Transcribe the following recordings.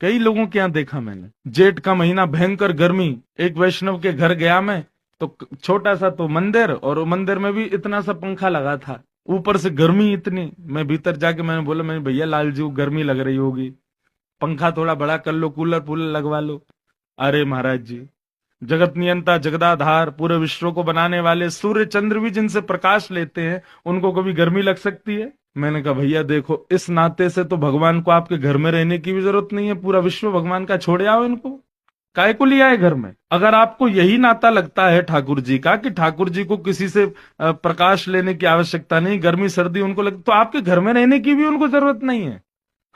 कई लोगों के यहाँ देखा मैंने। जेठ का महीना, भयंकर गर्मी, एक वैष्णव के घर गया मैं, तो छोटा सा तो मंदिर, और वो मंदिर में भी इतना सा पंखा लगा था, ऊपर से गर्मी इतनी। मैं भीतर जाके मैंने बोला, मैंने भैया लाल जी को गर्मी लग रही होगी, पंखा थोड़ा बड़ा कर लो, कूलर पुलर लगवा लो। अरे महाराज जी, जगत नियंता जगदाधार, पूरे विश्व को बनाने वाले, सूर्य चंद्र भी जिनसे प्रकाश लेते हैं, उनको कभी गर्मी लग सकती है? मैंने कहा भैया देखो, इस नाते से तो भगवान को आपके घर में रहने की भी जरूरत नहीं है, पूरा विश्व भगवान का, छोड़े आओ इनको, काय को लिया है घर में? अगर आपको यही नाता लगता है ठाकुर जी का कि ठाकुर जी को किसी से प्रकाश लेने की आवश्यकता नहीं, गर्मी सर्दी उनको लगती, तो आपके घर में रहने की भी उनको जरूरत नहीं है।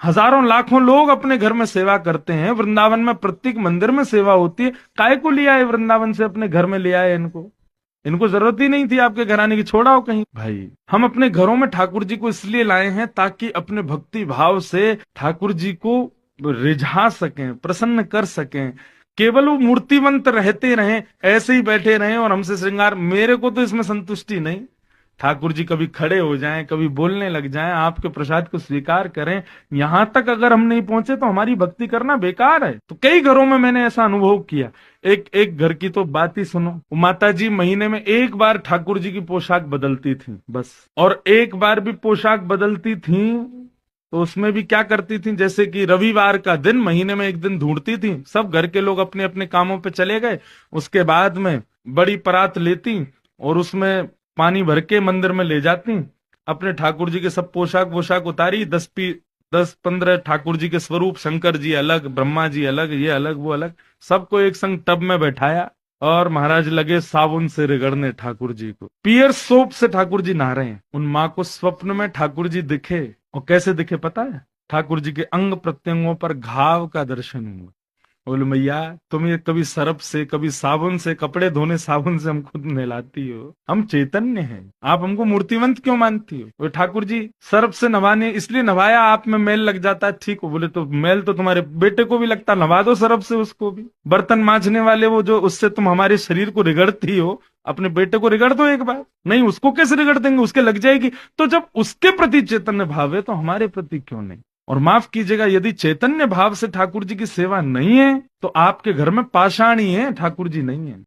हजारों लाखों लोग अपने घर में सेवा करते हैं, वृंदावन में प्रत्येक मंदिर में सेवा होती है, काय को लिया है वृंदावन से अपने घर में ले आए इनको? इनको जरूरत ही नहीं थी आपके घर आने की, छोड़ाओ कहीं। भाई हम अपने घरों में ठाकुर जी को इसलिए लाए हैं ताकि अपने भक्ति भाव से ठाकुर जी को रिझा सकें, प्रसन्न कर सकें। केवल वो मूर्तिवंत रहते रहें, ऐसे ही बैठे रहें और हमसे श्रृंगार, मेरे को तो इसमें संतुष्टि नहीं। ठाकुर जी कभी खड़े हो जाएं, कभी बोलने लग जाएं, आपके प्रसाद को स्वीकार करें, यहां तक अगर हम नहीं पहुंचे तो हमारी भक्ति करना बेकार है। तो कई घरों में मैंने ऐसा अनुभव किया। एक घर की तो बात ही सुनो, माता जी महीने में एक बार ठाकुर जी की पोशाक बदलती थी बस, और एक बार भी पोशाक बदलती थी तो उसमें भी क्या करती थी, जैसे कि रविवार का दिन महीने में एक दिन ढूंढती थी, सब घर के लोग अपने अपने कामों पे चले गए, उसके बाद में बड़ी परात लेती और उसमें पानी भर के मंदिर में ले जाती, अपने ठाकुर जी के सब पोशाक वोशाक उतारी, 10-15 ठाकुर जी के स्वरूप, शंकर जी अलग, ब्रह्मा जी अलग, ये अलग वो अलग, सबको एक संग टब में बैठाया और महाराज लगे साबुन से रगड़ने ठाकुर जी को, पियर सोप से ठाकुर जी नहा रहे हैं। उन माँ को स्वप्न में ठाकुर जी दिखे, और कैसे दिखे पता है? ठाकुर जी के अंग प्रत्यंगों पर घाव का दर्शन हुआ। बोलो मैया, तुम ये कभी सर्फ से, कभी साबुन से, कपड़े धोने साबुन से हम खुद नहलाती हो, हम चैतन्य हैं, आप हमको मूर्तिवंत क्यों मानती हो? वो ठाकुर जी सर्फ से नवाने इसलिए नवाया, आप में मैल लग जाता है, ठीक हो। बोले तो मैल तो तुम्हारे बेटे को भी लगता, नवा दो सर्फ से उसको भी। बर्तन मांजने वाले वो जो, उससे तुम हमारे शरीर को रिगड़ती हो, अपने बेटे को रिगड़ दो एक बार। नहीं, उसको कैसे रिगड़ देंगे, उसके लग जाएगी। तो जब उसके प्रति चैतन्य भाव है तो हमारे प्रति क्यों नहीं? और माफ कीजिएगा, यदि चैतन्य भाव से ठाकुर जी की सेवा नहीं है तो आपके घर में पाषाण ही है, ठाकुर जी नहीं है।